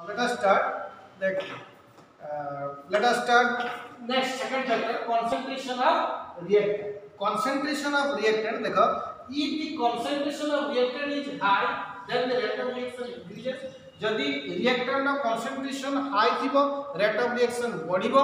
let us start. Let us start next second factor, concentration of reactant. Concentration of reactant. देखो, if the concentration of reactant is high, then the rate of reaction increases. यदि reactant का concentration high थिबो, rate of reaction बढ़िबो.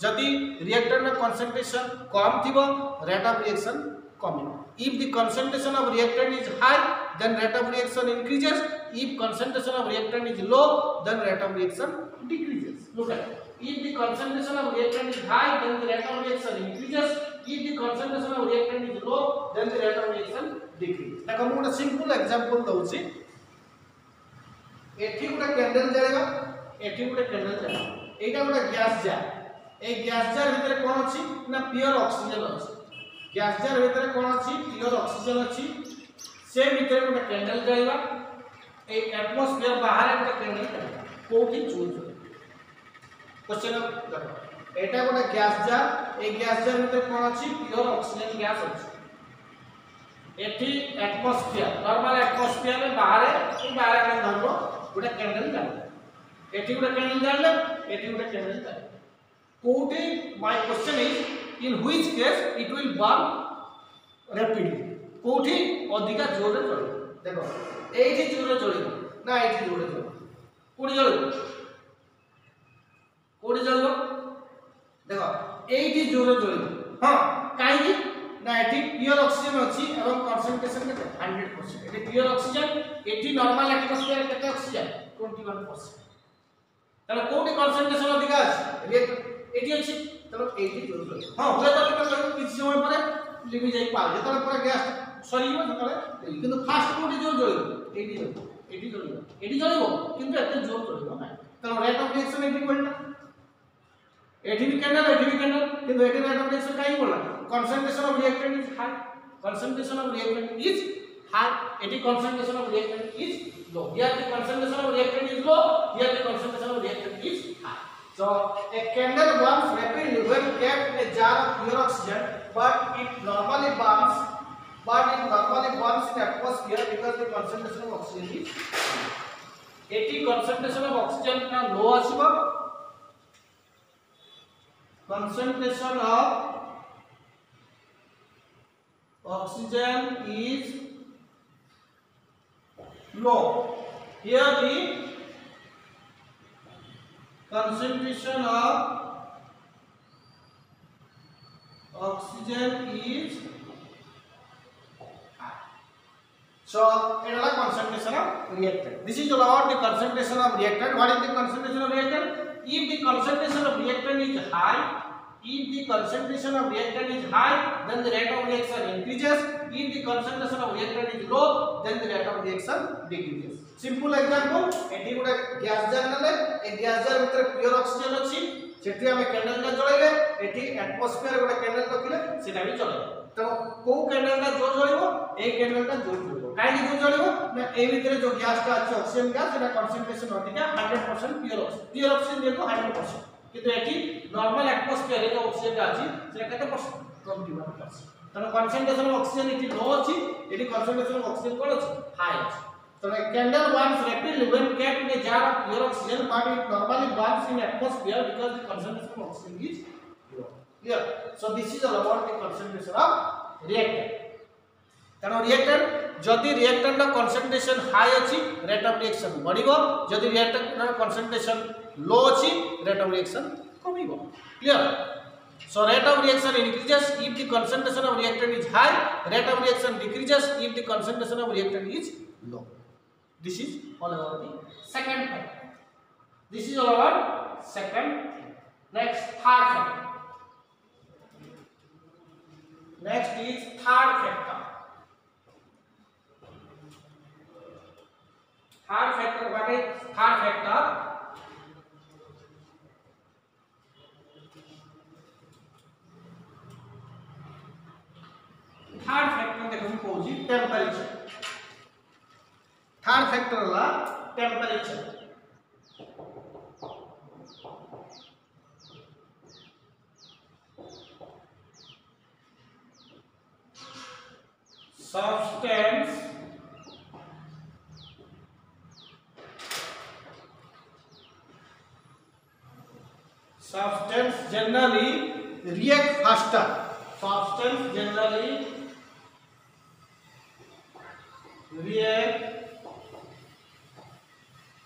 यदि reactant का concentration कम थिबो, rate of reaction कमिबो. If the concentration of reactant is high, then rate of reaction increases. If concentration of reactant is low, then rate of reaction decreases. Look at it. If the concentration of reactant is high, then the rate of reaction increases. If the concentration of reactant is low, then the rate of reaction decreases. देखो मैं ଗୋଟେ simple example दउची. एठी ଗୋଟେ candle जळेगा, एठी ଗୋଟେ candle जळेगा. एटा ଗୋଟେ gas jar. ए gas jar ভিতরে কোন ଅଛି না pure oxygen ଅଛି. gas jar ভিতরে কোন ଅଛି pure oxygen ଅଛି. से ভিতরে ଗୋଟେ candle जळेगा. ए atmosphere बाहर ଗୋଟେ candle जळेगा. कोठी चूज क्वेश्चन देखो एटा गोटे गैस जार ए गैस जार भितर कोन अछि प्योर ऑक्सीजन गैस अछि एठी एटमॉस्फेयर नॉर्मल एटमॉस्फेयर में बाहर ए बाहर के धरबो गोटे कैंडल जाले एठी गोटे कैंडल जाले एठी गोटे कैंडल जाले कोठी my question is in which case it will burn rapidly कोठी अधिका जोर रे जळे देखो एठी जोर रे जळे ना एठी जोर रे जळे कोठी जळे कोडी जळबो देखो एठी जोर जळबो हां काई कि ना एठी प्योर ऑक्सीजन अछि एवं कंसंट्रेशन केते 100% एठी प्योर ऑक्सीजन एठी नॉर्मल एटमॉस्फेयर केते ऑक्सीजन 21% तले कोडी कंसंट्रेशन अधिका अछि एठी अछि तले एठी जोर जळबो हां होय त कहू किछ समय परे लिमि जाई पार जेतले परे गैस सरीबो जेतले किंतु फास्ट कोडी जोर जळबो एठी जळबो किंतु एते जोर जळबो ना तले रेट ऑफ रिएक्शन एठी कोल्टा एठी भी कैंडल किंतु एठी रेट ऑफ रिएक्शन काई बोला concentration of reactant is high concentration of reactant is high एठी concentration of reactant is low here the concentration of reactant is low here the concentration of reactant is high so a candle burns rapidly when kept in a jar of pure oxygen but it normally burns in atmosphere because the concentration of oxygen is एठी concentration of oxygen ना लो आसीबो concentration of oxygen is low. Here the concentration of oxygen is high. So it is the concentration of reactant. This is about the concentration of reactant. What is the concentration of reactant? If the concentration of reactant is high, then the rate of reaction increases. If the concentration of reactant is low, then the rate of reaction decreases. Simple example, एठी गोटे gas jar नले ए gas jar भीतर pure oxygen अछि सेठी हमें candle का जळैले एठी atmosphere गोटे candle रखिले सेटा भी जळै तो को कैंडल का जोर जळिबो ए कैंडल का जोर जळिबो काई जोर जळिबो ना ए भीतर जो गैस का अछि ऑक्सीजन गैस सेटा कंसंट्रेशन अधिका 100% प्योर ऑक्सीजन देखो 100% किंतु एठी नॉर्मल एटमॉस्फेयर रे जो ऑक्सीजन अछि सेटा केते परसेंट 21% तनो कंसंट्रेशन ऑफ ऑक्सीजन इति लो अछि एठी कंसंट्रेशन ऑफ ऑक्सीजन कोन अछि हाई अछि so a candle burns rapidly when kept in a jar of pure oxygen but it normally burns in atmosphere because the concentration of oxygen is low clear so this is all about the concentration of reactant तनो reactant जदि reactant का concentration high अछि rate of reaction बढ़िबो जदि reactant का concentration low अछि rate of reaction कमिबो clear so rate of reaction increases if the concentration of reactant is high rate of reaction decreases if the concentration of reactant is low this is all about the second factor this is all about second next third factor next is third factor what is third factor देखो हम कहूजी temperature third factor La temperature substance substance generally react faster. Substance generally react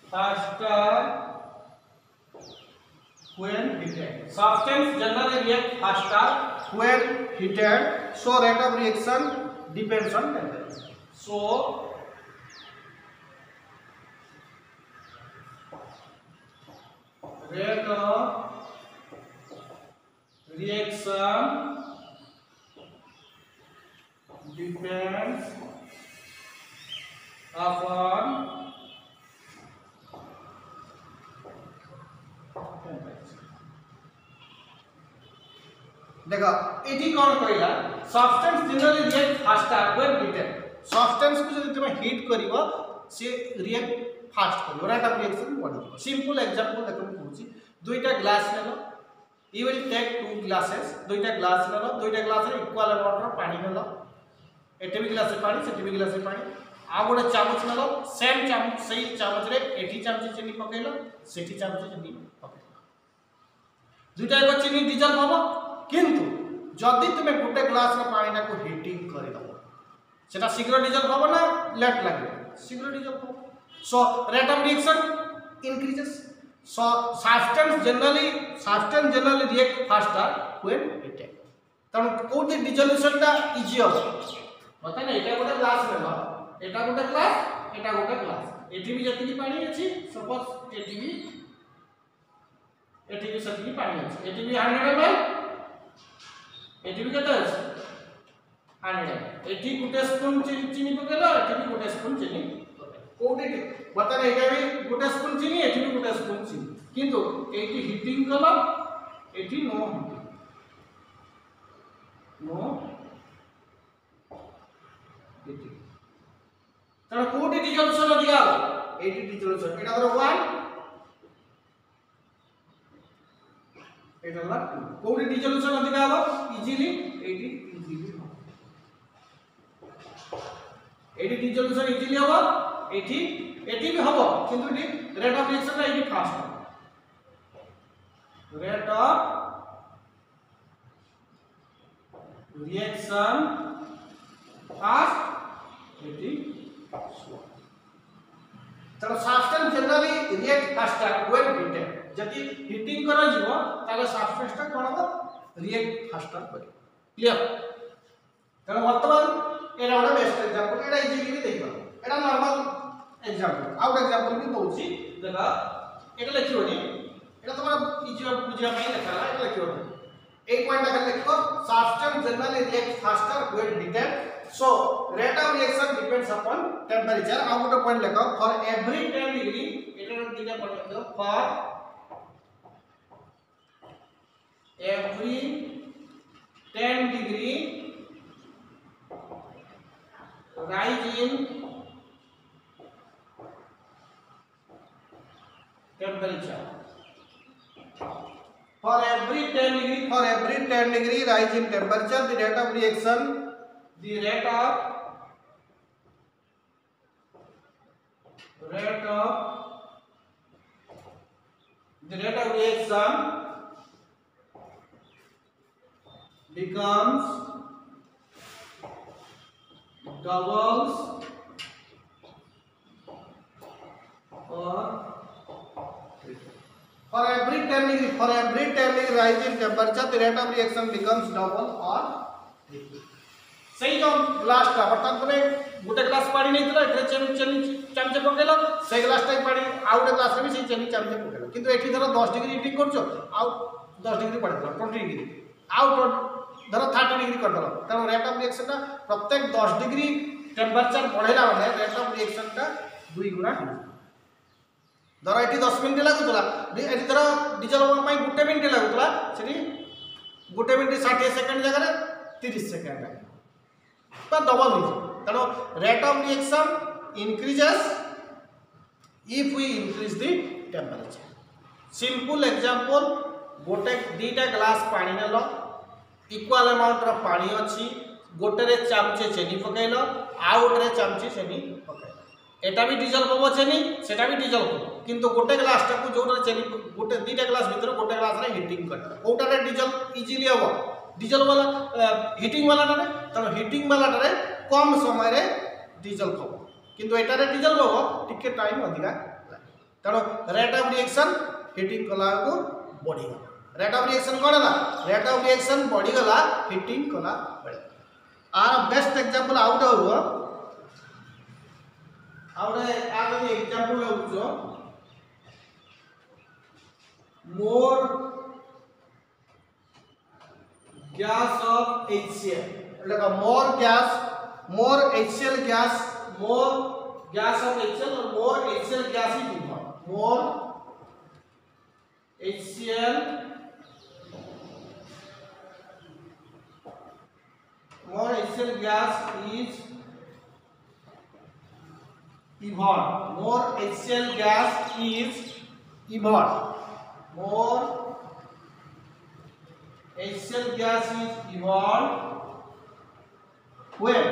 faster when heated. Substance generally react faster when heated. So rate of reaction depends on temperature. So rate of reaction depends upon temperature. देखो एटी कौन कहला substance generally react faster when heated substance को जब तुम heat करिवो से react fast करिवो रेट ऑफ रिएक्शन बढ़िवो सिंपल एग्जांपल देखो मैं कहूची दुईटा ग्लास लेलो you will take two glasses दुईटा ग्लास लेलो दुईटा ग्लास रे इक्वल अमाउंट रो पानी लेलो एटे भी गिलास पानी सेटे भी गिलास पानी आ गोटे चामच नेलो सेम चामच सही चामच रे एठी चामच चीनी पकेलो सेठी चामच चीनी पकेलो दुटा को चीनी डिजल्व होबो किंतु जदि तुमे गोटे ग्लास रे पानी ना को हीटिंग करि दबो सेटा शीघ्र डिजल्व होबो ना लेट लागे शीघ्र डिजल्व होबो सो rate of reaction increases so substance generally react faster when heated तण कोठी डिसोल्यूशन ता इजी हो मतलब एटा गोटे ग्लास लेलो एटा गोटे ग्लास एठी भी जति पानी अछि सपोज एठी भी सति पानी अछि एठी भी 100 ml एठी भी केते अछि 100 एठी गोटे स्पून चीनी पकेलो एठी भी गोटे स्पून चीनी कोठी मतलब एटा भी गोटे स्पून चीनी एठी भी गोटे स्पून चीनी किंतु एठी हीटिंग कलो एठी नो हीटिंग तण कोठी डिसोल्यूशन दिया एठी डिसोल्यूशन एटा धरो 1 एटा ला कोठी डिसोल्यूशन दिया इजीली एठी डिसोल्यूशन इजीली हो एठी भी हो किंतु एठी रेट ऑफ रिएक्शन रा एठी fast rate of reaction fast एठी स्लो तब substance generally react faster when heated जति हीटिंग करा जीवो ताले सब्सटेंस ता कोन हो रिएक्ट फास्टर करे क्लियर तब वर्तमान एरा ओडा बेस्ट एग्जांपल एडा इजीली भी देखो एडा नॉर्मल एग्जांपल आउट एग्जांपल भी दोची देखा एटा लिखियोनी एटा तुम्हारा इजी बुझिया में लिखाला एटा लिखियोनी एक पॉइंट अगर लिखो substance generally react faster when heated so rate of reaction depends upon temperature आउ गोटे पॉइंट लिखो for every 10 degree एटा दिना पॉइंट लिखो for every 10 degree rise in temperature for every 10 degree rise in temperature the rate of reaction reaction becomes doubles or for every 10 degree rise in temperature the rate of reaction becomes double or triple सही जो glass का बर्तन तमे गोटे glass पानी नहीं थला एथे चीनी चमचे पकेलो से ग्लास टाइप पानी आउट ग्लास रे भी से चीनी चमचे पकेलो किंतु एठी धरो 10 डिग्री हीटिंग करछो आउ 10 डिग्री पड़ गला 20 डिग्री आउट धरो 30 डिग्री कर दलो त रेट ऑफ रिएक्शन ता प्रत्येक 10 डिग्री टेंपरेचर बढ़ेला माने रेट ऑफ रिएक्शन ता 2 गुना धरो एठी 10 मिनिट लागुतला एठी धरो डीजल पई 1 मिनिट लागुतला सेठी 1 मिनिट 60 सेकंड जगह रे 30 सेकंड लागे तो डबल हो तनो rate of reaction increases if we increase the temperature simple example गोटे दीटा ग्लास पानी नेलो इक्वल अमाउंट रो पानी अछि गोटे रे चमचे चीनी पकेलो आउट रे चमचे चीनी पकेलो एटा भी डिजल होबो चीनी सेटा भी डिजल होबो किंतु गोटे ग्लास टाको जो चेनी गोटे दीटा ग्लास भीतर गोटे ग्लास रे हीटिंग कर कोटारे डीजल इजीली हो डीजल वाला हीटिंग वाला रे तब हीटिंग वाला रे कम समय रे डीजल खो किंतु एटारे डीजल हो टिके टाइम अधिका तब रेट ऑफ रिएक्शन हीटिंग कला को बढ़ी रेट ऑफ रिएक्शन कोन हला रेट ऑफ रिएक्शन बढ़ी गला हीटिंग कला बेले आर बेस्ट एग्जांपल आउट हो आउटे आगे एग्जांपल हो मोर gas of HCl like more gas more HCl gas more gas of HCl or more HCl gas is involved more HCl gas is evolved more HCl gas is evolved more HCl gas is evolved when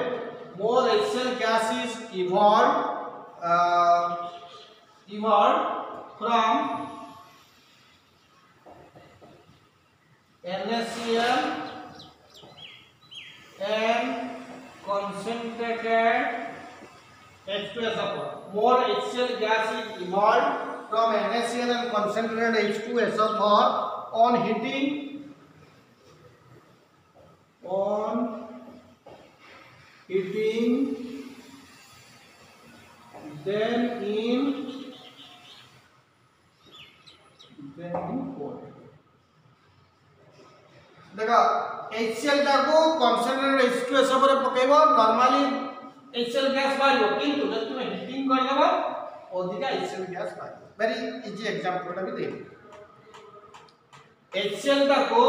more HCl gas is evolved from NaCl and concentrated H2SO4. More HCl gas is evolved from NaCl and concentrated H2SO4 on heating then in cold देखा HCl को concentrated H2SO4 रे पकेबो normally HCl gas बारियो किंतु जब तुम heating कर देबो अधिका HCl गैस बारियो वेरी इजी एग्जांपल टा भी दे HCl को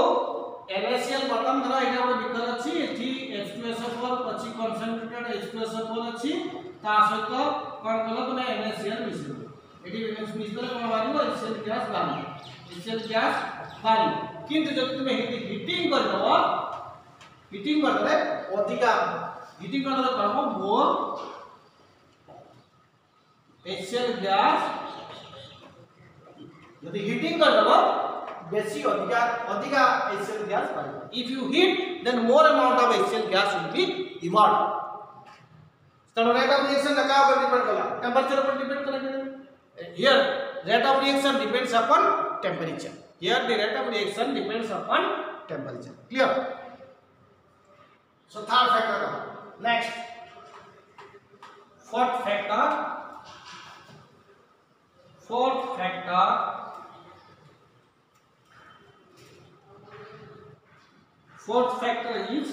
NaCl बटन धर एटा ଗୋଟେ ବିକର ଅଛି ଏଠି H2SO4 ଅଛି concentrated H2SO4 ଅଛି ता सहित कोन कलो तुमे NaCl मिसलो एठी मिसलो कोन बारिबो HCl गैस बारिबो HCl गैस बारिबो किंतु जब तुमे हीटिंग करबो हीटिंग करले अधिका हीटिंग करले करबो मोर HCl गैस यदि हीटिंग करबो बेसी अधिका HCl gas पाइबो if you heat then more amount of HCl gas will be evolved so rate of reaction का ऊपर डिपेंड कला टेंपरेचर पर डिपेंड कला here rate of reaction depends upon temperature here the rate of reaction depends upon temperature clear so third factor next fourth factor Fourth factor is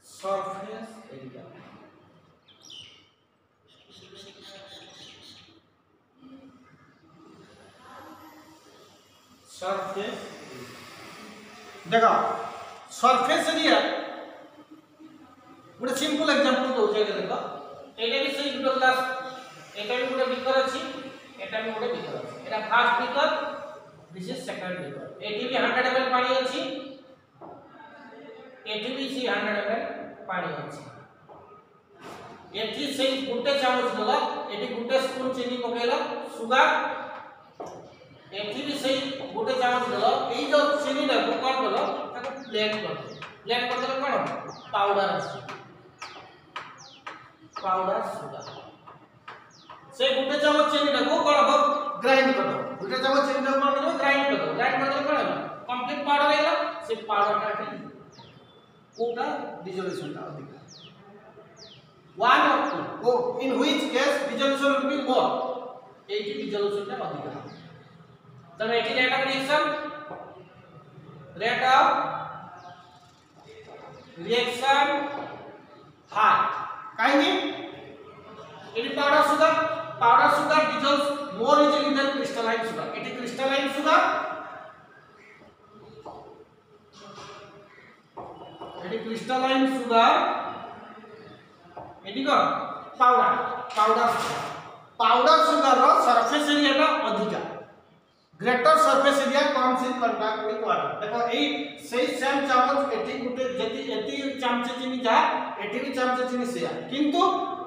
surface area. Surface देखो surface area गोटे simple example दो जे देखो एटा भी सही good class एटा भी गोटे beaker अछि एटा भी गोटे बिकर अछि एटा first beaker this is second beaker eighty भी 100 ml पानी अछि एटी भी 100 ml पानी अछि एटी सही गोटे चामच दला एटी गोटे स्पून चीनी पकेला सुगर एटी भी सही गोटे चामच दला एई जो चीनी ना को कोन दला ताको ब्लेंड कर देला कोन पाउडर अछि पाउडर सुगर से गुटे चामच चीनी को कोन अब ग्राइंड कर दो गुटे चामच चीनी को कोन कर ग्राइंड कर दो कोन कंप्लीट पाउडर हैला से पाउडर का कोटा डिसोल्यूशन का अधिक one or two in which case dissolution will be more 80 dissolution का अधिक तब 80 rate of reaction high काहे it powder sugar dissolves more easily than crystalline sugar it is crystalline sugar eighty को powder sugar रो surface area टा अधिका greater surface area comes in contact with water. देखो एई same चामच एठी गुटे जति एति चामच चिनी जा एठी भी चामच चिनी सेया, किंतु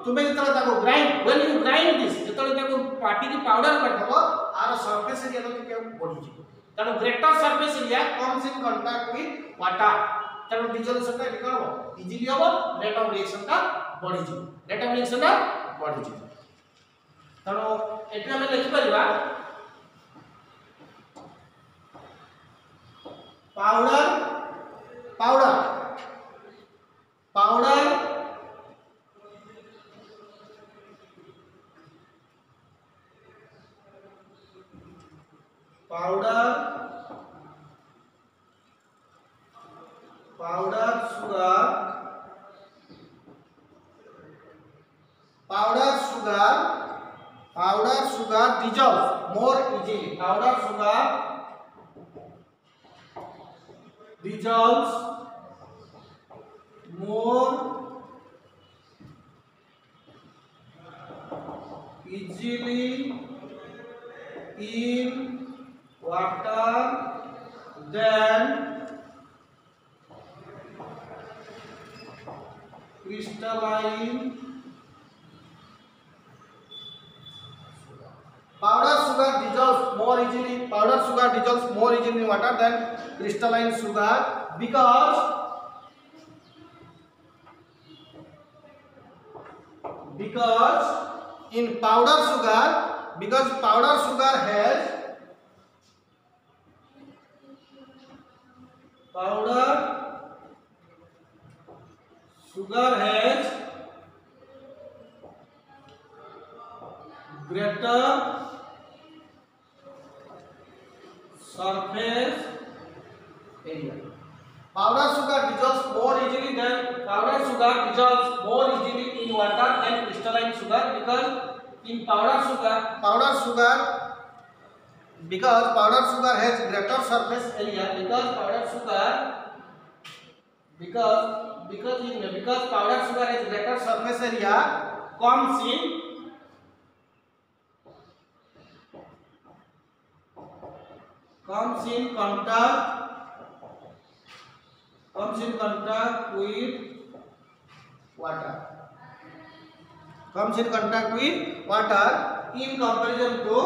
तुमे जतले ताको grind when you grind this जतले ताको पार्टी की पाउडर करथबो आर सरफेस एरिया तो के बढ़ी जी। तनो greater surface area comes in contact with water, तनो डिसोल्यूशन का करबो इजीली होबो, रेट ऑफ रिएक्शन का बढ़ी जी, रेट ऑफ रिएक्शन का बढ़ी जी। तनो एठी हम लिखि परिबा powder powder powder powder powder sugar powder sugar dissolves more easily, powder sugar dissolves more easily in water than crystalline powder sugar dissolves more easily in water than crystalline sugar because in powder sugar has greater surface area. Powder sugar dissolves more easily in water than crystalline sugar because in powder sugar has greater surface area because powder sugar has greater surface area comes in contact with water in comparison to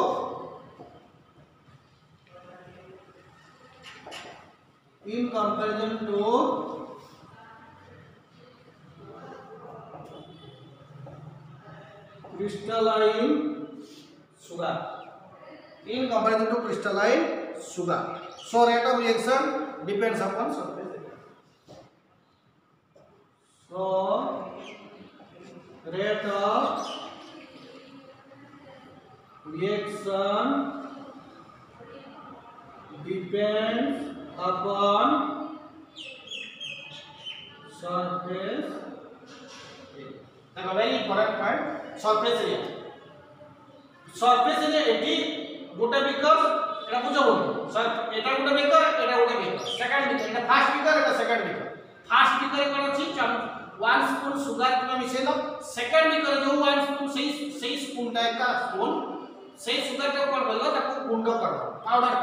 crystalline sugar. So rate of reaction depends upon surface area. So rate of reaction depends upon surface area. Now very important point, surface area. Eighty गोटे beaker एटा बुझो sir एटा गोटे beaker second beaker एटा first beaker first beaker कोन अछि 1 spoon sugar तुम मिसेलो, second beaker जो 1 spoon सही spoon type का spoon सही sugar को कोन करलो ताको गुंड करलो पाउडर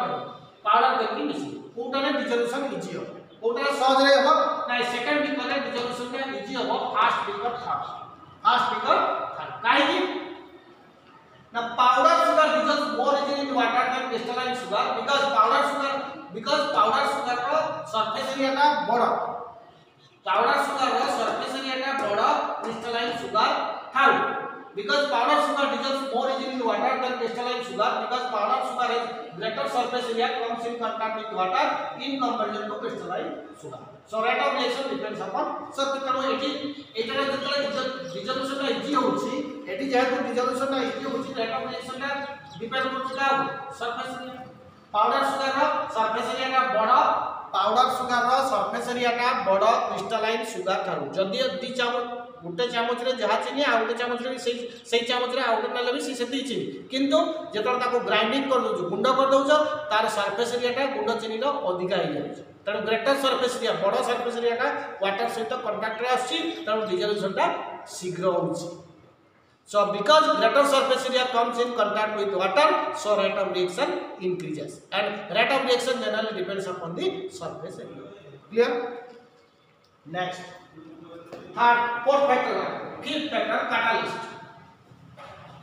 करके मिसे कोटा ने डिसोल्यूशन इजी हो कोटा सहज रे हो नाही सेकंड बिकर ने डिसोल्यूशन का इजी हो फर्स्ट बिकर थर्ड काहे कि now powder sugar dissolves more easily in water than crystalline sugar because powder sugar ro surface area ta bada crystalline sugar third because powder sugar dissolves more easily in water than crystalline sugar because powder sugar has greater surface area comes in contact with water in comparison to crystalline sugar. So rate of reaction depends upon so कितनो एटी एटा जतले dissolution ला easy होछि एटी जेहेतु dissolution ला easy होछि रेट ऑफ रिएक्शन ला डिपेंड करछि का सरफेस एरिया पाउडर सुगर रो सरफेस एरिया का बड़ क्रिस्टलाइन सुगर थारु जदी दी चामच गुटे चामच रे जहा चिनी आ गुटे चामच रे सेही चामच रे आ गुटे नले भी सेती चिनी किंतु जेतोर ताको ग्राइंडिंग कर दोछ गुंड कर दोछ तार सरफेस एरिया टा गुंड चिनी रो अधिका हो जाय तनो ग्रेटर सरफेस एरिया बड़ सरफेस एरिया टा वाटर सहित कांटेक्ट रे आसी तनो डिसोल्यूशन टा शीघ्र होउछि So because greater surface area comes in contact with water, so rate of reaction increases, and rate of reaction generally depends upon the surface area. Clear? Next, fourth factor, fifth factor, catalyst.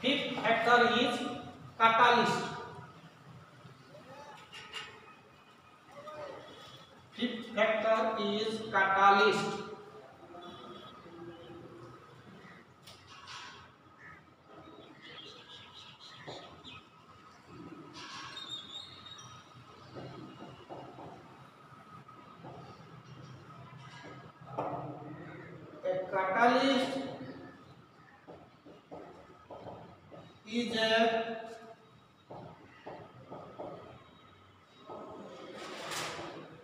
Fifth factor is catalyst. Fifth factor is catalyst. A catalyst is a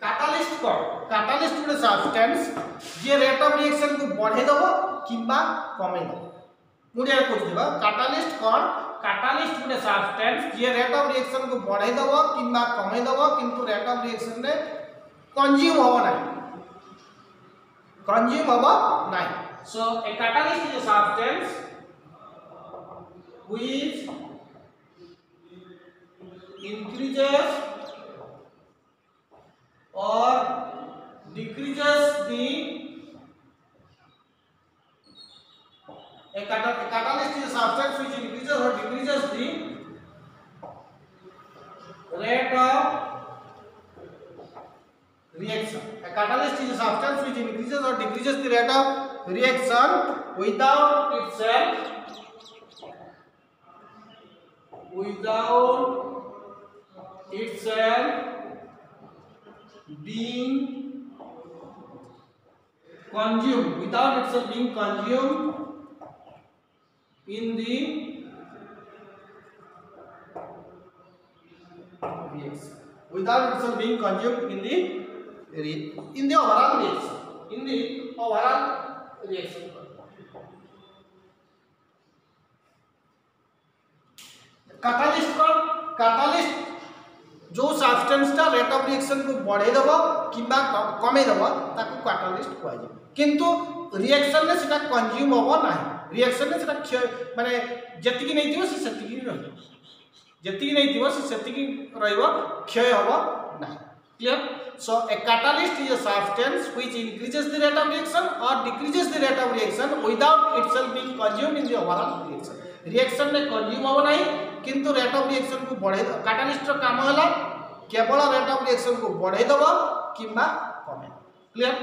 catalyst को catalyst Gute substance J rate of reaction को बढ़े दबो किंबा कमे दबो मुझे यार कुछ दिबा catalyst कौन catalyst Gute substance J rate of reaction को बढ़े दबो किंबा कमे दबो किंतु rate of reaction ने consume होबो नाही so a catalyst is a substance which increases or decreases the catalyst is a substance which increases or decreases the rate of reaction. A catalyst is a substance which increases or decreases the rate of reaction without itself being consumed, in the reaction, without itself being consumed in the overall reaction. Catalyst जो substance टा rate of reaction को बढ़े दबो किंबा कमे दबो ताको catalyst कहै छै किंतु रिएक्शन ने सेटा कंज्यूम होबो नाही रिएक्शन ने सेटा माने जति नै थियो से सति रहबो जति नै थियो से सति रहबो क्षय होबो नाही clear so a catalyst is a substance which increases the rate of reaction or decreases the rate of reaction without itself being consumed in the overall reaction reaction ने consume होबो नाही किंतु रेट ऑफ रिएक्शन को बढ़े catalyst रो काम होला केवल rate of reaction को बढ़े दबो किंबा कमे clear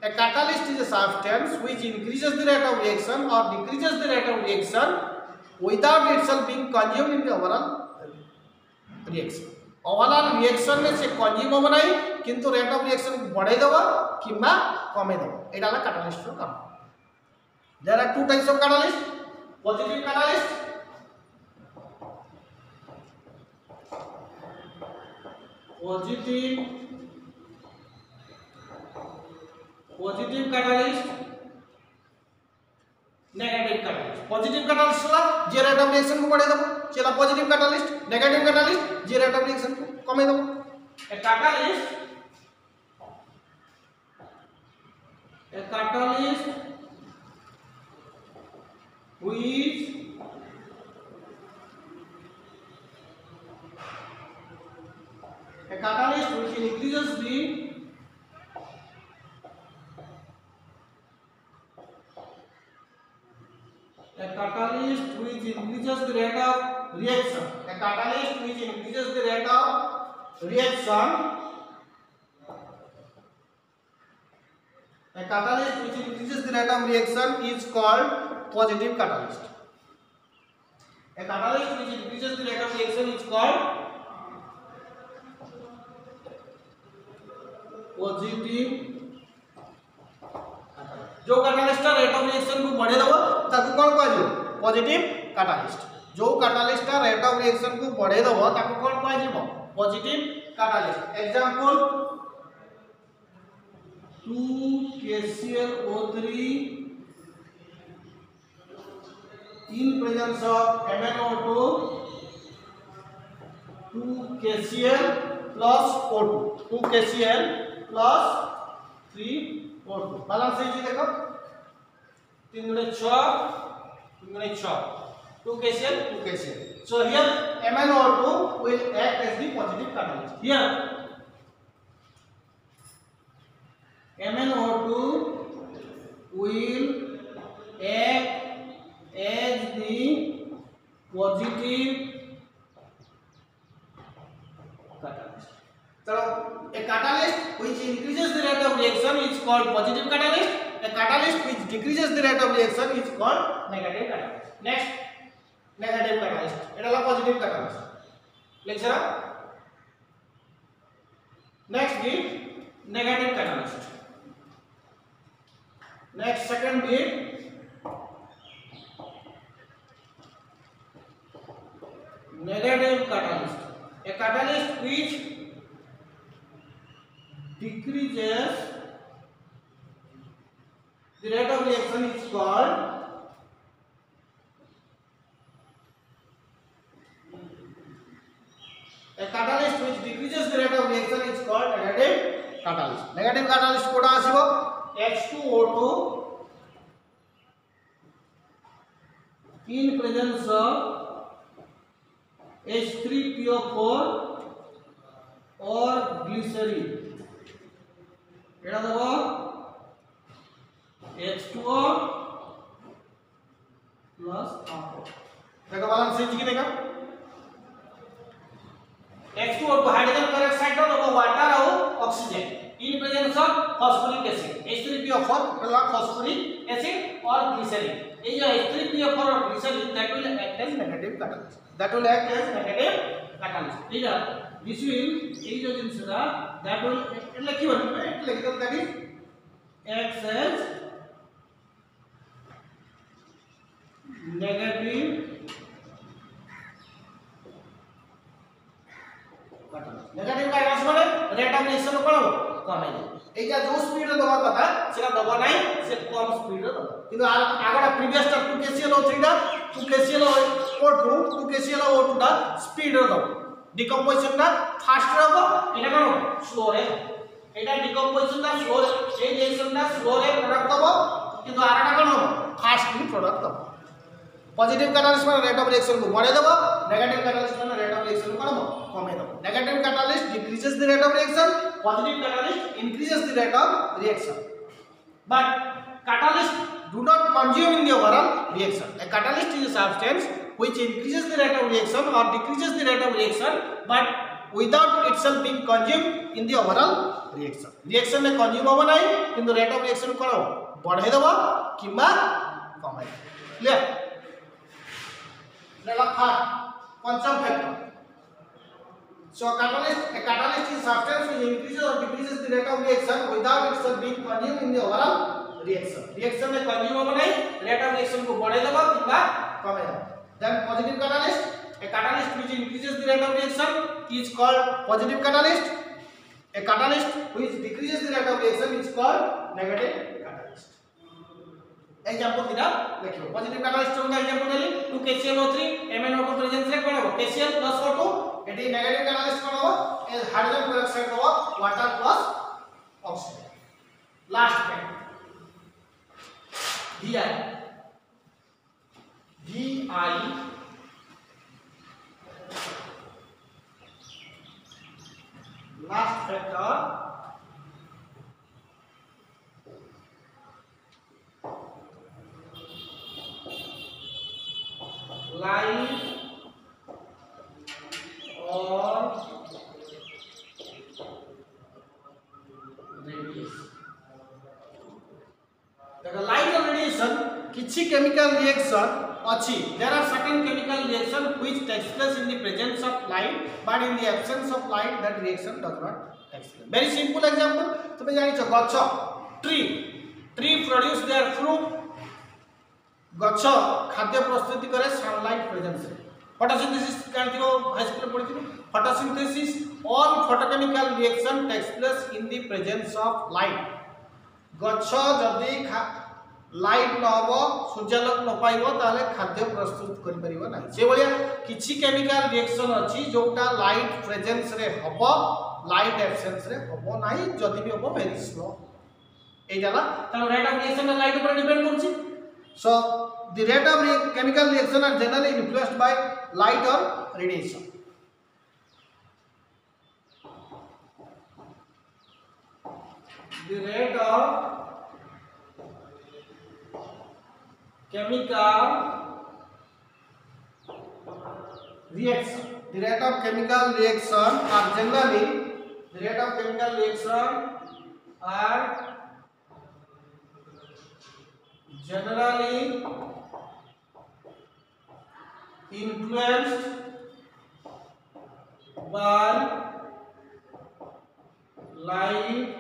a catalyst is a substance which increases the rate of reaction or decreases the rate of reaction without itself being consumed in the overall reaction overall reaction में से consume होबो नाही किंतु रेट ऑफ रिएक्शन को बढ़े दबो किंबा कमे दबो एटा ला कैटालिस्ट रो काम there are two types of catalyst positive catalyst positive catalyst negative catalyst positive catalyst ला जे रेट ऑफ रिएक्शन को बढ़े दबो चला पॉजिटिव कैटालिस्ट नेगेटिव कैटालिस्ट जे रेट ऑफ रिएक्शन को कमे दबो a catalyst which increases the rate of reaction a catalyst which increases the rate of reaction is called positive catalyst a catalyst which increases the rate of reaction is called positive जो catalyst rate of reaction को बढ़े दबो ताको कोन कहजो positive catalyst जो catalyst rate of reaction को बढ़े दबो ताको कोन कहजो positive catalyst example 2KClO3 in presence of MnO2 2KCl plus O2 2KCl plus 3O2 balance है जी देखो 3 6 2 KCl 2 KCl. So here MnO2 will act as the positive catalyst. Here MnO2 will act as the positive catalyst. So a catalyst which increases the rate of reaction is called positive catalyst. A catalyst which decreases the rate of reaction is called negative catalyst. Next, negative catalyst. It is a positive catalyst. Lecture. Next bit, negative catalyst. Next, second bit, negative catalyst. A catalyst which decreases the rate of reaction is called negative catalyst. Negative catalyst Kota आसीबो H2O2 in presence of H3PO4 or glycerin. एटा दबो H2O plus R4. देखो balance change की देखा H2O2 hydrogen peroxide और water और ऑक्सीजन in presence of phosphoric acid H3PO4 plus phosphoric acid और glycerine ये जो H3PO4 और glycerine that will act as negative catalyst ठीक है दिस विल ये जो जिंसरा दैट विल એટલે কি বলবে એટલે লিখতে থাকি acts as negative negative catalyst माने रेट ऑफ रिएक्शन कोन कम है एजा जो स्पीड रे दबा कथा सेटा दबा नाही से कम स्पीड रे दबा किंतु आगडा प्रीवियस टा 2 KClO3 टा 2 KClO2 2 KClO2 टा स्पीड रे दबा डिकम्पोजिशन टा फास्ट रे हो एटा कोन स्लो रे एटा डिकम्पोजिशन टा स्लो रे ए रिएक्शन टा स्लो रे प्रोडक्ट दबा किंतु आरटा कोन फास्ट ली प्रोडक्ट दबा पॉजिटिव कैटलिस्ट में रेट ऑफ रिएक्शन को बढ़े देबो नेगेटिव कैटलिस्ट में रेट ऑफ रिएक्शन को कमे देबो negative catalyst decreases the rate of reaction positive catalyst increases the rate of reaction but catalyst do not consume in the overall reaction a catalyst is a substance which increases the rate of reaction or decreases the rate of reaction but without itself being consumed in the overall reaction में consume होबो नाही किंतु rate of reaction को बढ़े देबो किबा कमे clear पंचम factor so a catalyst is substance which increases or decreases the rate of reaction without itself being consumed in the overall reaction में consume होबो नहीं rate of reaction को बढ़े देबो किबा कमे देबो then positive catalyst a catalyst which increases the rate of reaction is called positive catalyst a catalyst which decreases the rate of reaction is called negative catalyst example दिना देखियो positive catalyst का example देली 2 KClO3 MnO2 presence रे कोन हो KCl + O2 एटी negative catalyst कोन हो ए हाइड्रोजन पेरोक्साइड हो water plus oxygen last factor VI last factor light or radiation देखो light or radiation किछि chemical reaction अछि there are certain chemical reaction which takes place in the presence of light but in the absence of light that reaction does not take place very simple example तुम जानि छ गछ tree produce their fruit गछ खाद्य प्रस्तुति करे sunlight presence रे photosynthesis जानथिबो हाई स्कूल पढिथिबो photosynthesis all photochemical reaction takes place in the presence of light गछ जदी लाइट न होबो सूर्यालोक न पाइबो ताले खाद्य प्रस्तुत करि परिबो नाही से बलिया किछि केमिकल रिएक्शन अछि जोटा लाइट प्रेजेंस रे होबो लाइट एब्सेंस रे होबो नाही जदी भी होबो वेरी स्लो एजाला त रेट ऑफ रिएक्शन लाइट ऊपर डिपेंड करछि so the rate of chemical reaction are generally influenced by light or radiation. The rate of chemical reaction. The rate of chemical reaction are generally influenced by light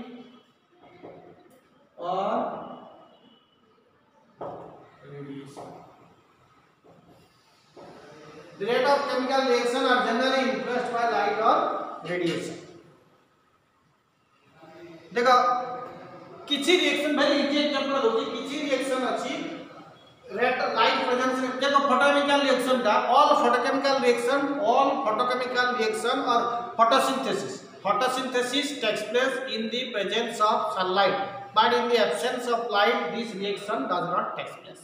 or radiation. The rate of chemical reaction are generally influenced by light or radiation. देखो किसी reaction भाई easy example दोची किसी reaction अछि rate light presence देखो photochemical reaction दा all photochemical reaction और photosynthesis takes place in the presence of sunlight, but in the absence of light this reaction does not take place.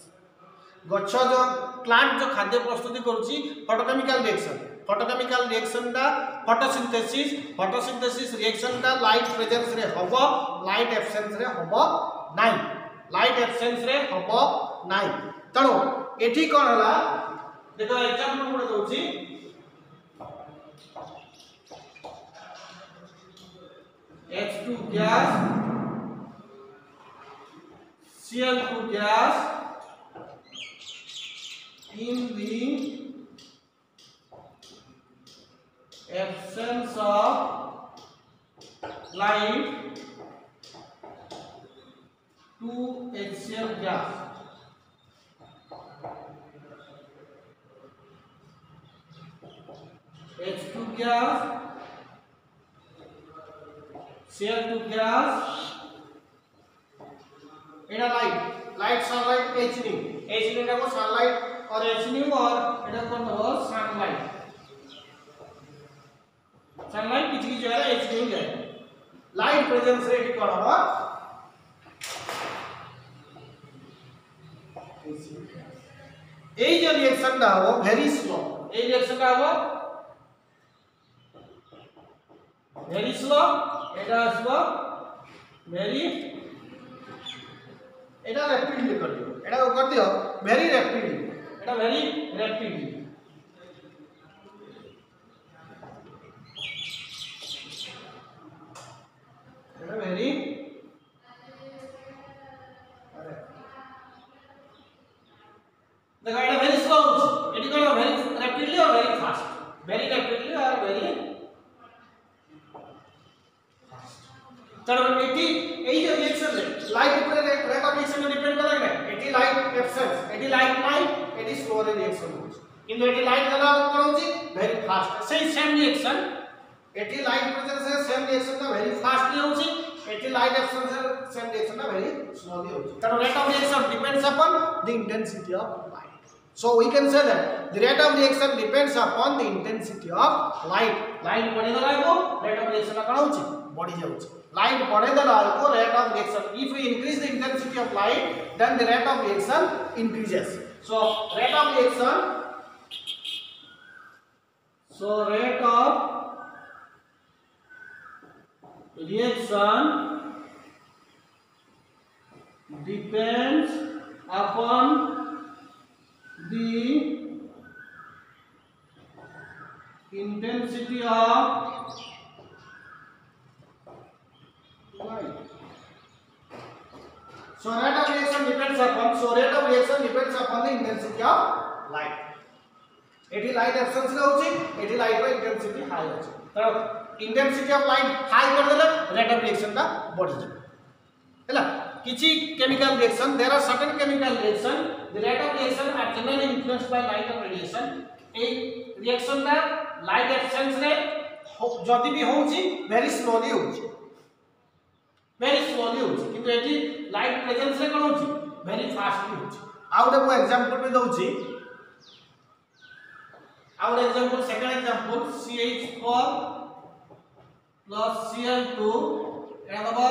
गच्छ जो plant जो खाद्य प्रस्तुति करूची फोटोकेमिकल रिएक्शन दा फोटोसिंथेसिस रिएक्शन दा लाइट प्रेजेंस रे हबो लाइट एब्सेंस रे हबो नाही तणो एठी कोन हला देखो एग्जांपल गुड दोची H2 gas Cl2 gas in the absence of light 2 HCl gas H2 gas Cl2 gas Etah light sunlight Hν एटा को सनलाइट और Hν और एटा कोन हो सनलाइट किछि जो है Hν है लाइट प्रेजेंस रे एटी कोन हो एई जो रिएक्शन दा हो वेरी स्लो एटा आसबो वेरी एटा रैपिडली कर दियो वेरी रैपिडली एटा वेरी रैपिडली एटा वेरी देखो एटा वेरी स्लो एटी कोन वेरी रैपिडली और वेरी फास्ट चलो एटी एई जो रिएक्शन रे लाइट ऊपर रेट ऑफ रिएक्शन डिपेंड करे ना eighty light absence eighty light नाही एटी स्लो रे रिएक्शन होछ किंतु एटी लाइट गला कोन होची very fast same reaction eighty light presence से सेम रिएक्शन ता वेरी फास्टली होची एटी लाइट एब्सेंस से सेम रिएक्शन ता वेरी स्लोली होची कारण rate of reaction depends upon the intensity of light so we can say that the rate of reaction depends upon the intensity of light बढ़ी गला को rate of reaction कोन होची बढ़ी जाउची light बढ़े देला को rate of reaction if we increase the intensity of light then the rate of reaction increases so rate of reaction depends upon the intensity of light. So rate of reaction depends upon the intensity of light. Eighty light absence रे होची eighty light रो intensity high होची तो intensity of light high कर देले rate of reaction ता बढ़ी जाय हैला किछि chemical reaction there are certain chemical reaction the rate of reaction are generally influenced by light और रेडिएशन ए रिएक्शन दा लाइट एब्सेंस रे जति भी होची वेरी स्लोली होची किंतु एटी लाइट प्रेजेंस रे कोन होची वेरी फास्टली होची आउट को एग्जांपल में दउची आउट example second example CH4 plus Cl2 एटा दबा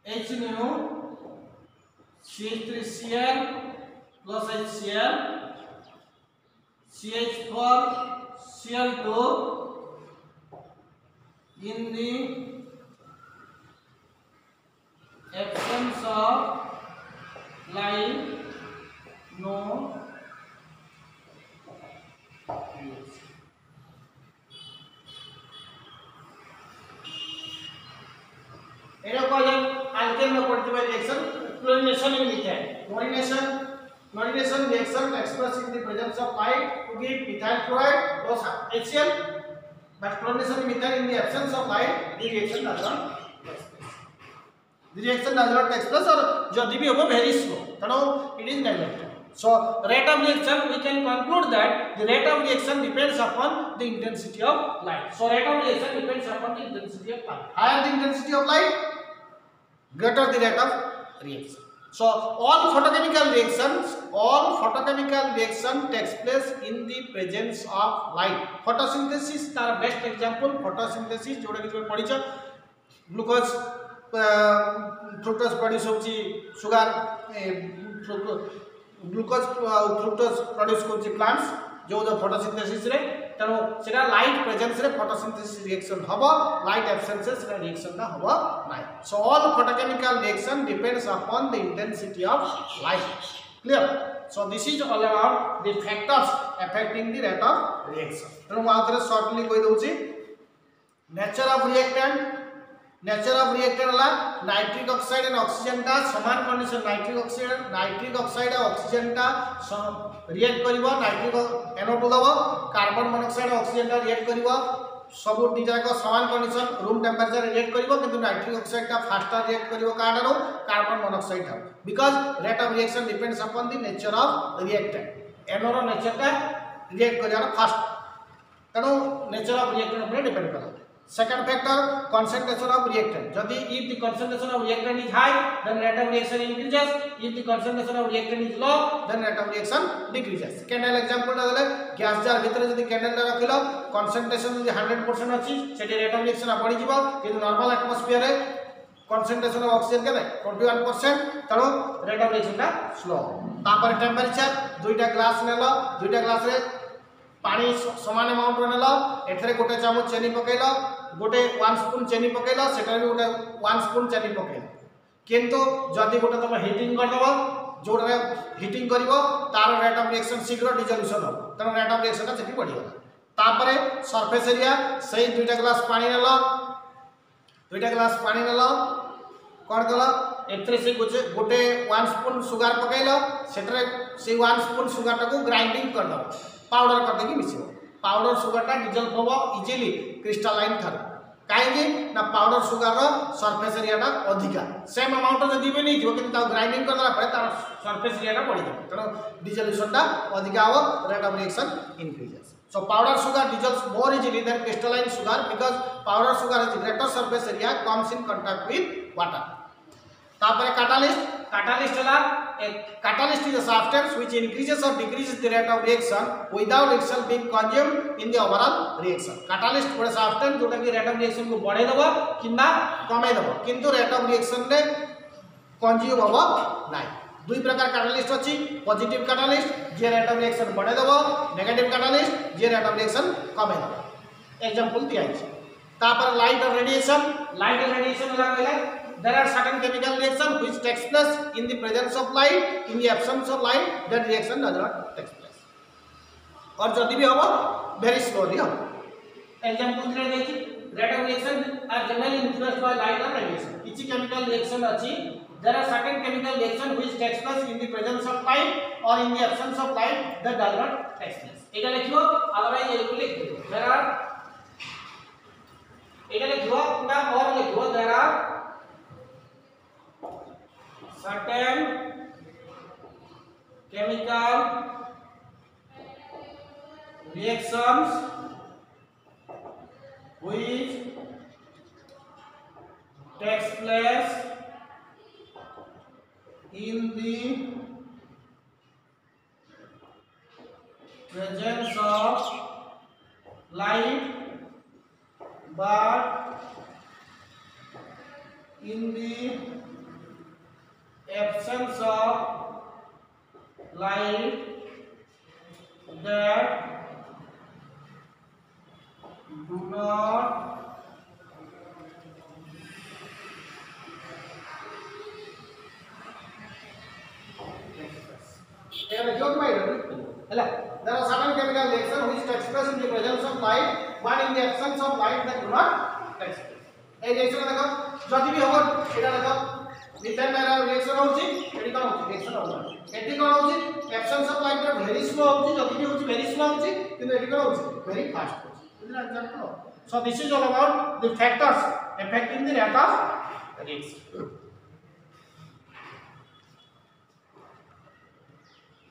HNO CH3Cl plus HCl, CH4Cl2 in the absence of light, no reaction. Alkane में पड़ती reaction chlorination in methyl. Chlorination reaction expressed in the presence of light to give methyl chloride plus HCl, but chlorination in methyl in the absence of light, the reaction does not take place. The reaction does not take place, or जदि भी होगा very slow, तनो it is neglected. So rate of reaction, we can conclude that the rate of reaction depends upon the intensity of light. So rate of reaction depends upon the intensity of light. Higher the intensity of light, greater the rate of reaction. So all photochemical reaction takes place in the presence of light. Photosynthesis तार best example photosynthesis जोड़ा कि जो पढ़ी छ glucose fructose produce होची sugar glucose fructose produce होची plants जो photosynthesis रे तनो सेटा लाइट प्रेजेंस रे फोटोसिंथेसिस रिएक्शन हबो, लाइट एब्सेंस से सेटा रिएक्शन ना हबो नाही. So all photochemical reaction depends upon the intensity of light. Clear? So this is all about the factors affecting the rate of reaction. तनो मात्र शॉर्टली कोइ दोची nature of reactant. Nature of reactant ला nitric oxide and oxygen का समान condition. Nitric oxide और oxygen का react करिवो. नाइट्रिक NO2 दबो, कार्बन मोनोऑक्साइड और ऑक्सीजन का रिएक्ट करिवो. सब दिजा को समान कंडीशन रूम टेंपरेचर रिएक्ट करिवो, किंतु नाइट्रिक ऑक्साइड का फास्टर रिएक्ट करिवो काडारो कार्बन मोनोऑक्साइड का, because rate of reaction depends upon the nature of reactant. NO रो नेचर का रिएक्ट करियार फास्ट, तनो नेचर ऑफ रिएक्टेंट ऊपर डिपेंड करा. Second factor, concentration of reactant. Jodi if the concentration of reactant is high, then rate of reaction increases. If the concentration of reactant is low, then rate of reaction decreases. Candle example dale gas jar bhitere jodi candle ta rakhilo, concentration jodi 100% अछि, सेठी rate of reaction बढ़ी जिवो, किंतु normal atmosphere रे concentration of oxygen केते 21%, तनो rate of reaction ता slow. तापर temperature दुईटा ग्लास नेलो, दुईटा ग्लास रे पानी समान अमाउंट रे नेलो, एथरे गोटे चामच चीनी पकेलो, गोटे 1 स्पून चीनी पकेलो, सेटा भी गोटे 1 स्पून चीनी पकेलो. किंतु जदी गोटे तुम हीटिंग कर दबो, जोडरे हीटिंग करिवो तार रेट ऑफ रिएक्शन शीघ्र डिसोल्यूशन हो, तनो रेट ऑफ रिएक्शन सेठी बढ़ी गला. तापरे सरफेस एरिया सही दुईटा ग्लास पानी नेलो, कोन कलो एथरे से गोटे 1 स्पून सुगर पकेलो, सेटरे से 1 स्पून सुगर टाको ग्राइंडिंग कर दबो, पाउडर कर देकी मिसिबो. पाउडर सुगर टा डिजल्व होबो इजीली क्रिस्टलाइन थर. काहेकि ना पाउडर सुगर रो सरफेस एरिया टा अधिका, सेम अमाउंट जदी भी नहीं जो कि ता ग्राइंडिंग करला परे तार सरफेस एरिया टा बढ़ी जाय, तनो डिसोल्यूशन टा अधिका हो, rate of reaction increases. So powder sugar dissolves more easily than crystalline sugar because powder sugar has greater surface area, comes in contact with water. तापरे catalyst is a substance which increases or decreases the rate of reaction without itself being consumed in the overall reaction. Catalyst गोटे substance जोटा कि rate of reaction को बढ़े दबो किंबा कमे दबो, किंतु rate of reaction रे consume होबो नाही. दुई प्रकार कैटालिस्ट अछि, पॉजिटिव कैटालिस्ट जे रेट ऑफ रिएक्शन बढ़े दबो, नेगेटिव कैटालिस्ट जे रेट ऑफ रिएक्शन कमे दबो. एग्जांपल दिया छै. तापर लाइट और रेडिएशन वाला कहले there are certain chemical reaction which takes place in the presence of light, in the absence of light that reaction does not take place, और जदी भी होबो very slowly हो. एग्जांपल दिले देखि rate of reaction are generally influenced by light or radiation. किछि chemical reaction अछि, there are certain chemical reaction which takes place in the presence of light or in the absence of light that does not take place. एटा लिखियो, otherwise ये लिख दियो. there are एटा लिखियो ना और लिखियो there are certain chemical reactions which takes place in the presence of light but in the absence of light that do not there are certain chemical reactions which takes place in the presence of light but in the absence of light that do not take place. A reaction देखो जदी भी होबो एटा देखो methane reaction होउची eighty कोन होउची reaction होउची eighty कोन होउची absence of light रे वेरी स्लो होउची जदी भी होउची वेरी स्लो होउची किंतु एटी कोन होउची वेरी फास्ट होउची बुझला example so this is all about the factors affecting the rate of reaction.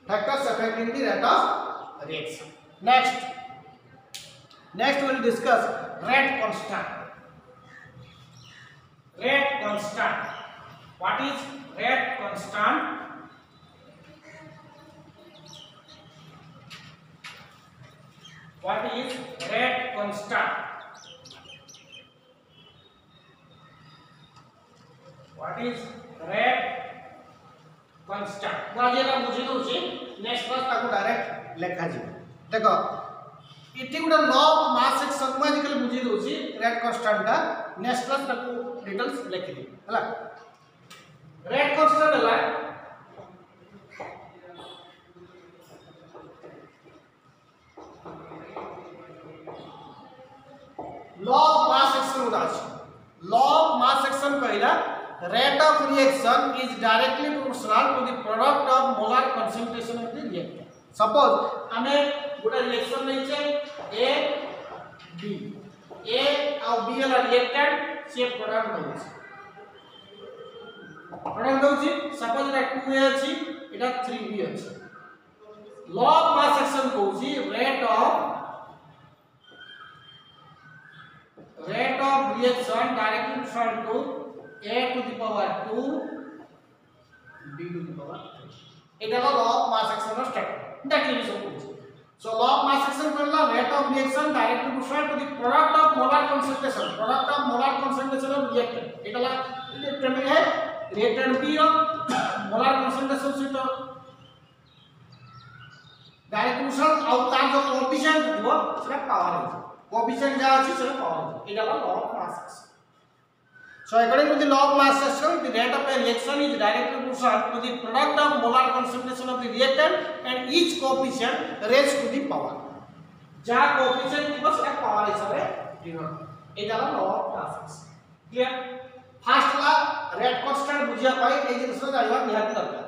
Factors affecting the rate of reaction. Next we will discuss rate constant. Rate constant. What is rate constant? What is rate constant? What is rate constant? वाजेला बुझी दोची next class ताको direct लेखा जी देखो इटी गुडा law of mass action magically बुझी दोची रेट कांस्टेंट ता नेक्स्ट क्लास ताको डिटेल्स लिखि दी हला रेट कांस्टेंट हला लॉ ऑफ मास एक्शन गुडा अछि लॉ ऑफ मास एक्शन कहला rate of reaction is directly proportional to the product of molar concentration of the reactant. Suppose हमें गोटे रिएक्शन नहीं चाहिए A B A और B वाला रिएक्टेंट से प्रोडक्ट होउची सपोज एटा 2A अछि एटा 3B अछि लॉ ऑफ मास एक्शन होउची rate of reaction directly proportional to A to the power 2 B to the power 3 এটা হলো law of mass action এর স্ট্রাকচার ডেফিনিশন করছি so law of mass action করলা rate of reaction directly proportional to the product of molar concentration of reactant এটা লা determine है reactant B of molar concentration সହିତ direct proportional ଆଉ ତାର जो कोएफिशिएंट দিব সেটা পাওয়ার আছে कोएफिशिएंट যা আছে সেটা পাওয়ার আছে এটা হলো law of mass action. So according to the law of mass action, the rate of a reaction is directly proportional to the product of molar concentration of the reactant and each coefficient raised to the power. जहाँ coefficient की बस एक power हिसाब से denote ये जाला law of mass action. Clear? First La rate constant बुझिया पाई ये जिनिस को जानिबा निहाती दरकार.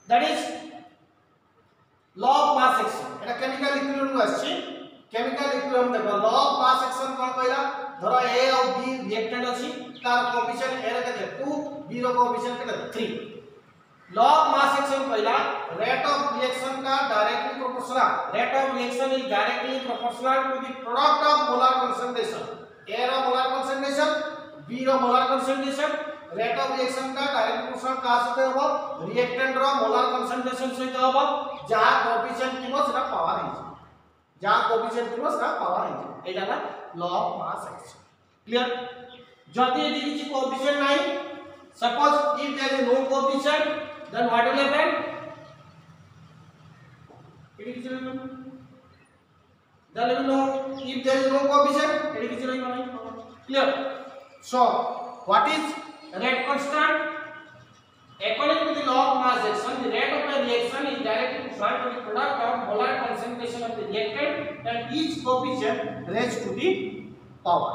That is law of mass action. Etah chemical equilibrium आछि. Chemical equilibrium देखो law of mass action कोन कहला धरो A और B reactant अछि तार कोएफिशिएंट A रे केते 2 B रो कोएफिशिएंट केते 3 लॉ ऑफ मास एक्शन पहिला रेट ऑफ रिएक्शन का directly proportional rate of reaction is directly proportional to the product of molar concentration A रो मोलर कंसंट्रेशन B रो molar concentration rate of reaction का direct proportional का सते होबो reactant रो molar concentration सहित होबो जहा कोएफिशिएंट किबो सेटा पावर है जहा कोएफिशिएंट किबो सेटा पावर है एटा ना law of mass action clear जदि यदि किसी कोएफिशिएंट नहीं suppose if there is no coefficient then what will happen it किसी नहीं then will no if there is no coefficient it किसी नहीं clear so what is rate constant according to the law of mass action the rate of a reaction is directly proportional to the product of molar concentration of the reactant and each coefficient raised to the power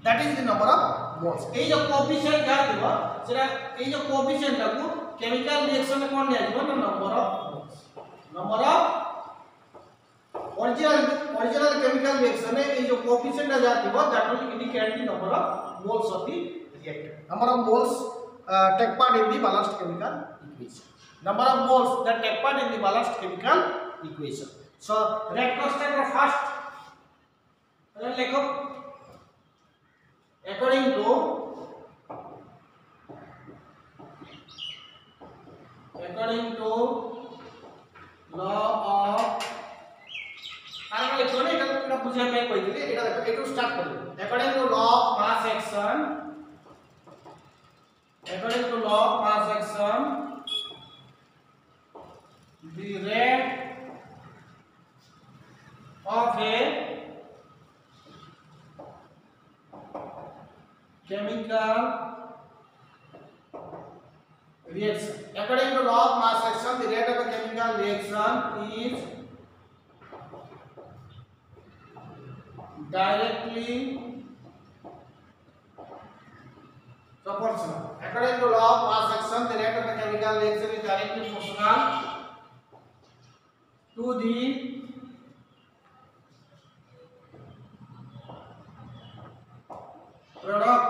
that is the number of moles ए जो coefficient जा दिबो सेरा ए जो coefficient को chemical reaction में कोन दिया दिबो number of original chemical reaction में ए जो कोएफिशिएंट जा दिबो that will indicate the number of moles of the reactant number of moles take part in the balanced chemical equation number of moles that take part in the balanced chemical equation so rate constant of first lekho according to law of आरा lekho ने एटा बुझिया पे कहि दिले एटा देखो एटू स्टार्ट करू according to law of mass action according to law of mass action chemical reaction. According to law of mass action, the rate of a chemical reaction is directly proportional. According to law of mass action, the rate of a chemical reaction is directly proportional to the product.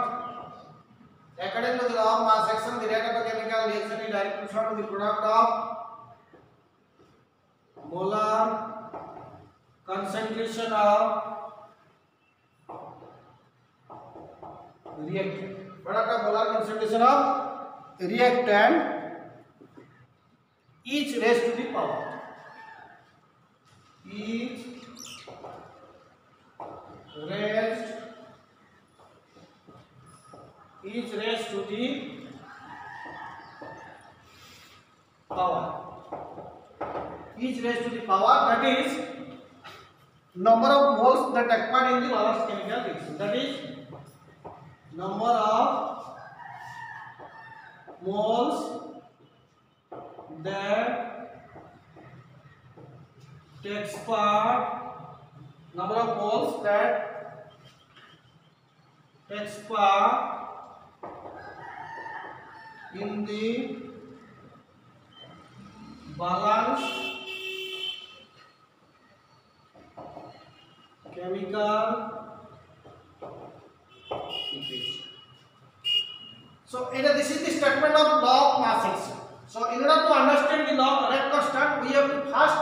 According to the law of mass action, the rate of a chemical reaction is directly proportional to the product of molar concentration of reactant. Product of molar concentration of reactant each raised to the power. Each raised to the power. Each raised to the power, that is number of moles that occur in the lowest chemical reaction. That is number of moles that takes part, number of moles that takes part in the balance chemical equation. So this is the statement of law of mass action. So in order to understand the law of rate constant, we have to first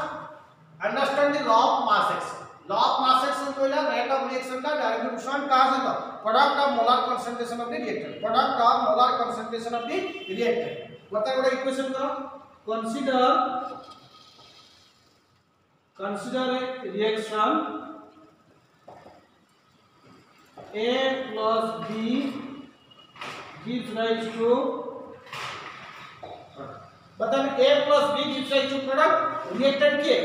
understand the law of mass action. Law of mass action कहला rate of reaction का direct proportional कहाँ से था? Product of molar concentration of the reactant. Product of molar concentration of the reactant. बताओ बड़ा equation करो. Consider a reaction A plus B gives rise to, बताओ A plus B gives rise to product. reactant के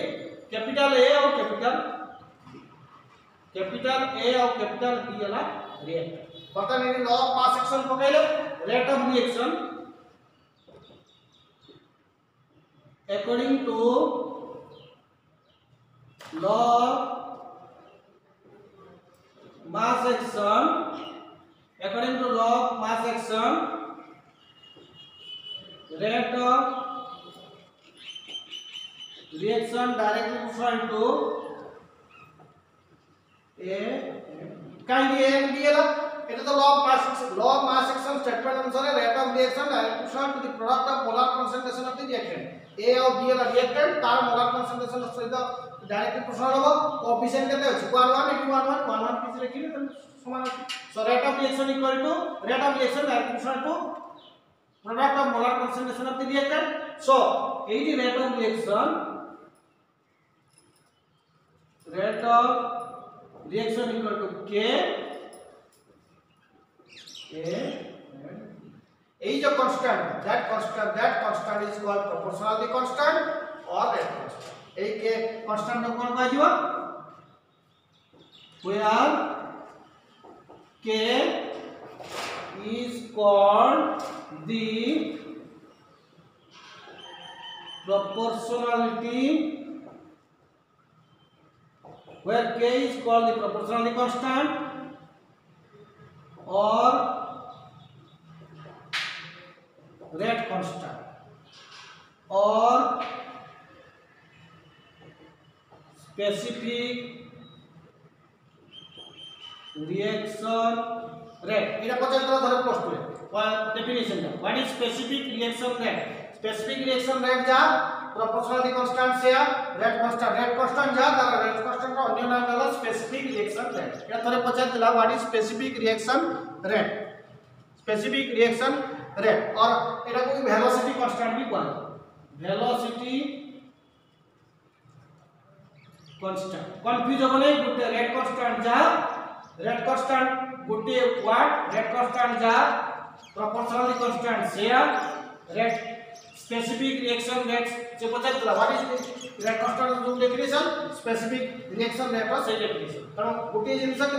capital A और capital A और capital B वाला reactant. बताओ ये law of mass action पकड़ो. rate of reaction according to law of mass action, according to law of mass action, rate of reaction directly proportional to A. Can be A and B ला? It is the law of mass action. Law of mass action statement अनुसार rate of reaction directly proportional to the product of molar concentration of the reactant. A और B वाला reactant तार molar concentration सहित directly proportional होगा. Coefficient केते अछि 1 किछ लिखिले त समान अछि. So rate of reaction equal to rate of reaction directly proportional to product of molar concentration of the reactant. So एटी rate of reaction equal to K ए जो constant that constant is called proportional constant और rate constant. एक के constant को कोन कहजियो where K is called the proportionality, where K is called the proportionality constant or rate constant or specific reaction rate. এটা পছন্দ ধরে প্রশ্ন ডেফিনিশন টা what is specific reaction rate. Specific reaction rate যা प्रोपोर्शनलिटी कांस्टेंट से rate constant যা তার rate constant র অন্য নাম হলো স্পেসিফিক রিएक्शन रेट. এটা ধরে পছন্দ দিলা what is specific reaction rate. Specific reaction rate और এটা को वेलोसिटी कांस्टेंट भी कहते हैं. वेलोसिटी कांस्टेंट कंफ्यूज हो नहीं. गुटे rate constant Gute what rate constant जा प्रोपोर्शनली कांस्टेंट से रेट स्पेसिफिक रिएक्शन रेट से पता चला व्हाट इज रेट कांस्टेंट जो डेफिनेशन स्पेसिफिक रिएक्शन रेट से डेफिनेशन. कारण गुटे जिंस के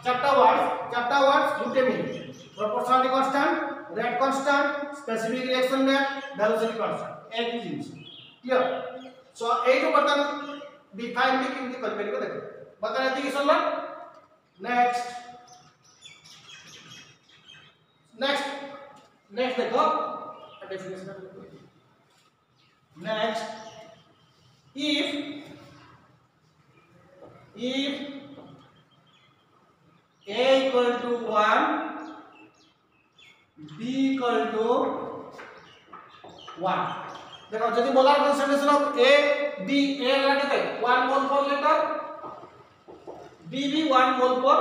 चारटा वर्ड्स गुटे minute proportionality constant rate constant specific reaction rate velocity constant एक ही जिनिस क्लियर सो एटु बटन डिफाइन भी किंती कर परिबो देखो बटन एति कि सरला नेक्स्ट देखो definition next if a equal to 1 b equal to 1 देखो यदि molar concentration of a b a का कितना है 1 मोल पर लीटर b भी 1 मोल पर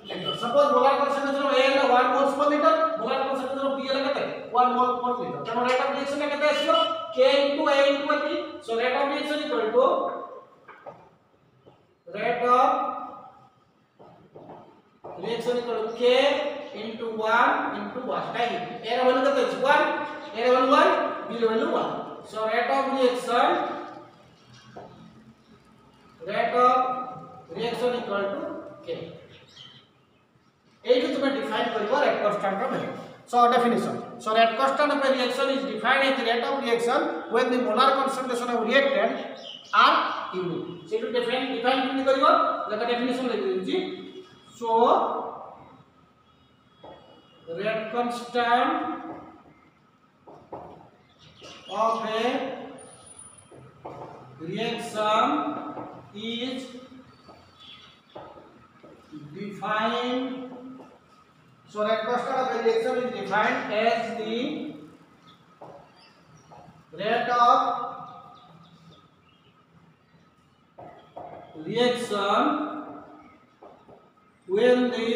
litre suppose molar concentration of a is 1 मोल पर litre molar concentration of b is कितना है 1 मोल पर लीटर तो रेट ऑफ रिएक्शन कितना आसीबो k into a into b so rate of reaction equal to rate of reaction equal to k into 1 into 1 right a का value कितना है 1 a का value 1 b का value 1 so rate of reaction equal to k एही तुम define करबो rate constant row so definition so rate constant of a reaction is defined as the rate of reaction when the molar concentration of reactant are unit so to define किंती करबो लगा definition लिखि दिछि so rate constant of a reaction is defined so rate constant of a reaction is defined as the rate of reaction when the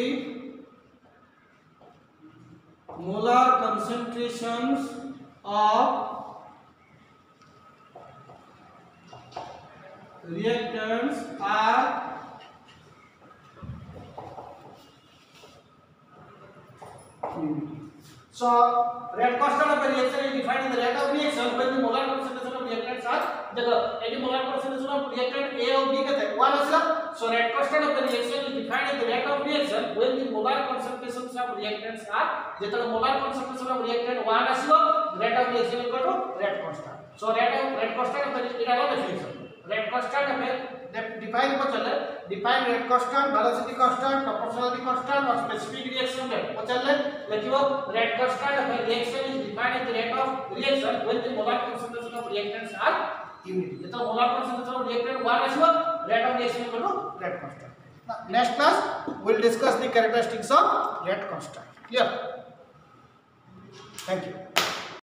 molar concentrations of reactants are so rate constant of a reaction is defined as the rate of reaction when the molar concentration of reactants are देखो eighty molar concentration of reactant A और B कितना है 1 आसला so rate constant of the reaction is defined as the rate of reaction when the molar concentrations of reactants are जेतले molar concentration of reactant 1 आसीबो rate of reaction equal to rate constant so rate constant of the इटा definition rate constant of a define को चले define rate constant velocity constant proportionality constant और specific reaction rate को चले लिखियो rate constant of a reaction is defined as the rate of reaction when the molar concentration of reactants are unit तो molar concentration of reactant 1 आसीबो rate of reaction equal to rate constant next class we will discuss the characteristics of rate constant clear thank you